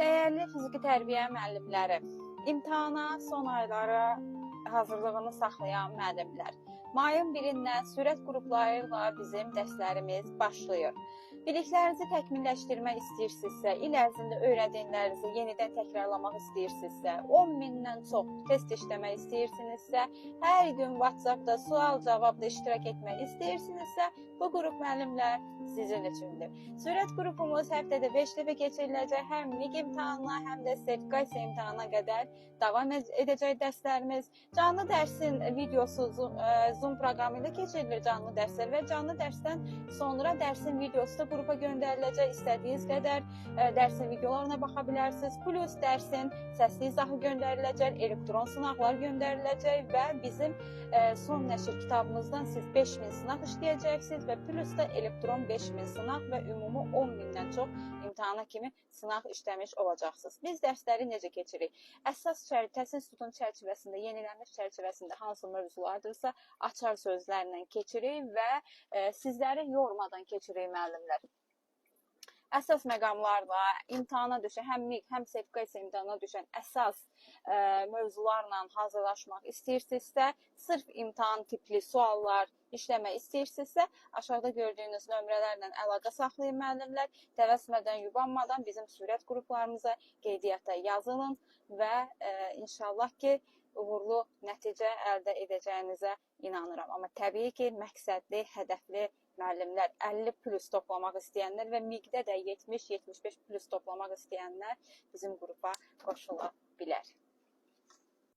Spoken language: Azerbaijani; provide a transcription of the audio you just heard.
Dəyərli fiziki tərbiyə müəllimləri, imtahana son aylara hazırlığını saxlayan müəllimlər, mayın 1-dən sürət qrupları ilə bizim dərslərimiz başlayır. Biliklərinizi təkmilləşdirmək istəyirsinizsə, il ərzində öyrədiklərinizi yenidən təkrarlamaq istəyirsinizsə, 10.000-dən çox test işləmək istəyirsinizsə, hər gün WhatsApp-da sual-cavabda iştirak etmək istəyirsinizsə, bu qrup müəllimlər sizin üçündür. Sürət qrupumuz həftədə 5 dəfə keçiriləcək, həm MİQ imtahanına, həm də sertifikasiya imtahanına qədər davam edəcək dərslərimiz. Canlı dərsin videosu Zoom proqramı ilə keçirilir canlı dərslər və canlı dərsdən sonra dərsin videosu da qrupa göndəriləcək. İstədiyiniz qədər dərsin videolarına baxa bilərsiniz. Plus dərsin səsli izahı göndəriləcək, elektron sınaqlar göndəriləcək və bizim son nəşr kitabımızdan siz 5000 sınaq işləyəcəksiniz və plus da elektron 5000 sınaq və ümumi 10.000-dən çox imtahana kimi sınaq işləmiş olacaqsınız. Biz dərsləri necə keçirik? Əsas təhsil institutunun çərçivəsində, yenilənmiş çərçivəsində hansı mövzulardırsa açar sözlərlə keçirik və sizləri yormadan keçirik müəllimlər. Əsas məqamlarla imtahana düşən, həm MİQ, həm sertifikasiya imtahana düşən əsas mövzularla hazırlaşmaq istəyirsinizsə, sırf imtahan tipli suallar işləmək istəyirsinizsə, aşağıda gördüyünüz nömrələrlə əlaqə saxlayın müəllimlər. Təvəssümədən, yubanmadan bizim sürət qruplarımıza qeydiyyata yazılın və inşallah ki, uğurlu nəticə əldə edəcəyinizə inanıram. Amma təbii ki, məqsədli, hədəfli müəllimlər, 50 plus toplamaq istəyənlər və MİQ-də də 70-75 plus toplamaq istəyənlər bizim qrupa qoşula bilər.